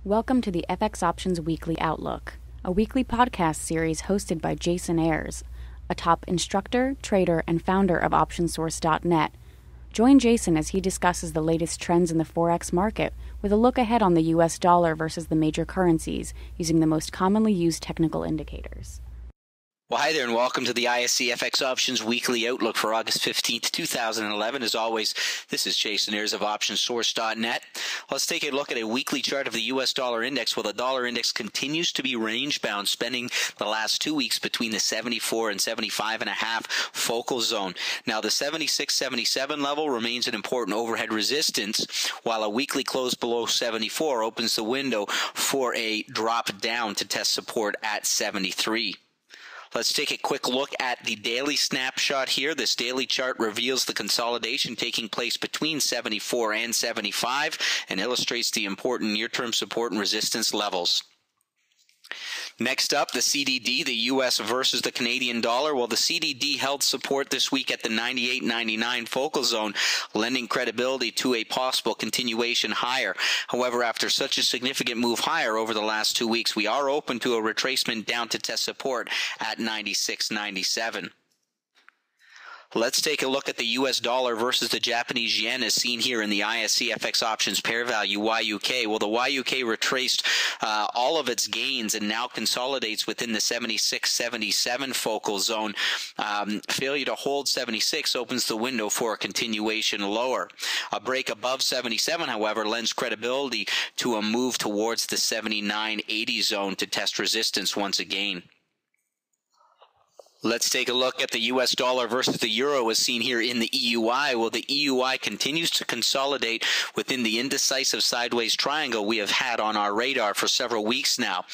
Welcome to the FX Options Weekly Outlook, a weekly podcast series hosted by Jason Ayres, a top instructor, trader, and founder of OptionSource.net. Join Jason as he discusses the latest trends in the Forex market with a look ahead on the US dollar versus the major currencies using the most commonly used technical indicators. Well, hi there, and welcome to the ISC FX Options Weekly Outlook for August 15th, 2011. As always, this is Jason Ayres of OptionSource.net. Let's take a look at a weekly chart of the U.S. dollar index. Well, the dollar index continues to be range-bound, spending the last 2 weeks between the 74 and 75.5 focal zone. Now, the 76-77 level remains an important overhead resistance, while a weekly close below 74 opens the window for a drop down to test support at 73. Let's take a quick look at the daily snapshot here. This daily chart reveals the consolidation taking place between 74 and 75 and illustrates the important near-term support and resistance levels. Next up, the CDD, the U.S. versus the Canadian dollar. Well, the CDD held support this week at the 98.99 focal zone, lending credibility to a possible continuation higher. However, after such a significant move higher over the last 2 weeks, we are open to a retracement down to test support at 96.97. Let's take a look at the U.S. dollar versus the Japanese yen as seen here in the ISC FX Options pair value YUK. Well, the YUK retraced all of its gains and now consolidates within the 76-77 focal zone. Failure to hold 76 opens the window for a continuation lower. A break above 77, however, lends credibility to a move towards the 79.80 zone to test resistance once again. Let's take a look at the U.S. dollar versus the euro as seen here in the EUI. Well, the EUI continues to consolidate within the indecisive sideways triangle we have had on our radar for several weeks now.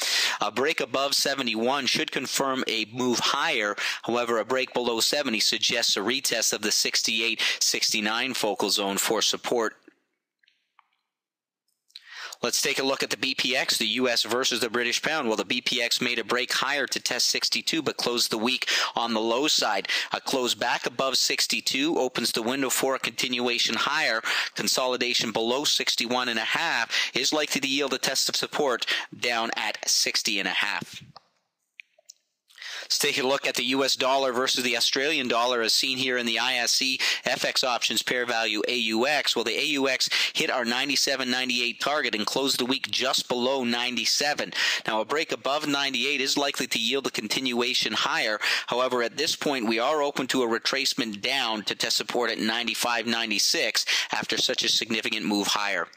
A break above 71 should confirm a move higher. However, a break below 70 suggests a retest of the 68-69 focal zone for support. Let's take a look at the BPX, the U.S. versus the British pound. Well, the BPX made a break higher to test 62, but closed the week on the low side. A close back above 62 opens the window for a continuation higher. Consolidation below 61.5 is likely to yield a test of support down at 60.5. Let's take a look at the U.S. dollar versus the Australian dollar as seen here in the ISC FX Options pair value AUX. Well, the AUX hit our 97.98 target and closed the week just below 97. Now, a break above 98 is likely to yield a continuation higher. However, at this point, we are open to a retracement down to test support at 95.96 after such a significant move higher.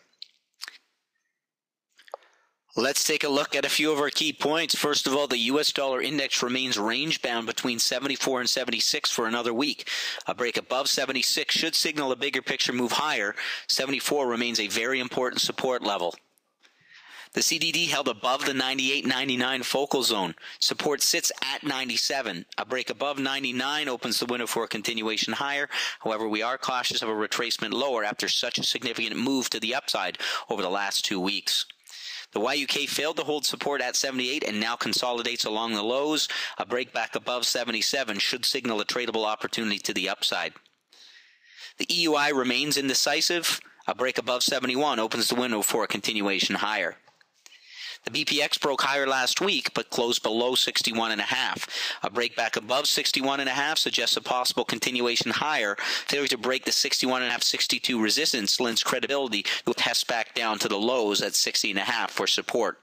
Let's take a look at a few of our key points. First of all, the U.S. dollar index remains range-bound between 74 and 76 for another week. A break above 76 should signal a bigger picture move higher. 74 remains a very important support level. The CDD held above the 98.99 focal zone. Support sits at 97. A break above 99 opens the window for a continuation higher. However, we are cautious of a retracement lower after such a significant move to the upside over the last 2 weeks. The YUK failed to hold support at 78 and now consolidates along the lows. A break back above 77 should signal a tradable opportunity to the upside. The EUI remains indecisive. A break above 71 opens the window for a continuation higher. The BPX broke higher last week, but closed below 61.5. A break back above 61.5 suggests a possible continuation higher. Failure to break the 61.5-62 resistance lends credibility to a test back down to the lows at 60.5 for support.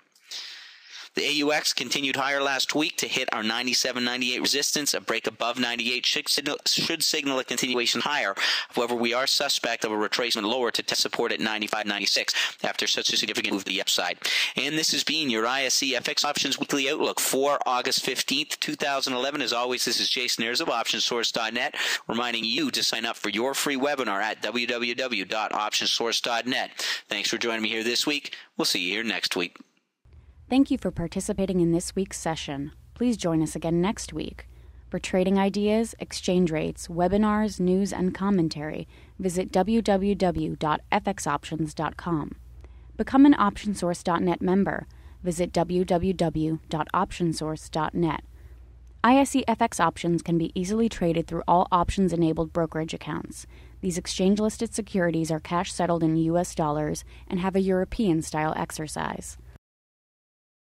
The AUX continued higher last week to hit our 97.98 resistance. A break above 98 should signal a continuation higher. However, we are suspect of a retracement lower to test support at 95.96 after such a significant move to the upside. And this has been your ISC FX Options Weekly Outlook for August 15th, 2011. As always, this is Jason Ayres of OptionSource.net, reminding you to sign up for your free webinar at www.optionsource.net. Thanks for joining me here this week. We'll see you here next week. Thank you for participating in this week's session. Please join us again next week. For trading ideas, exchange rates, webinars, news, and commentary, visit www.fxoptions.com. Become an OptionSource.net member. Visit www.optionsource.net. ISC FX options can be easily traded through all options-enabled brokerage accounts. These exchange-listed securities are cash-settled in U.S. dollars and have a European-style exercise.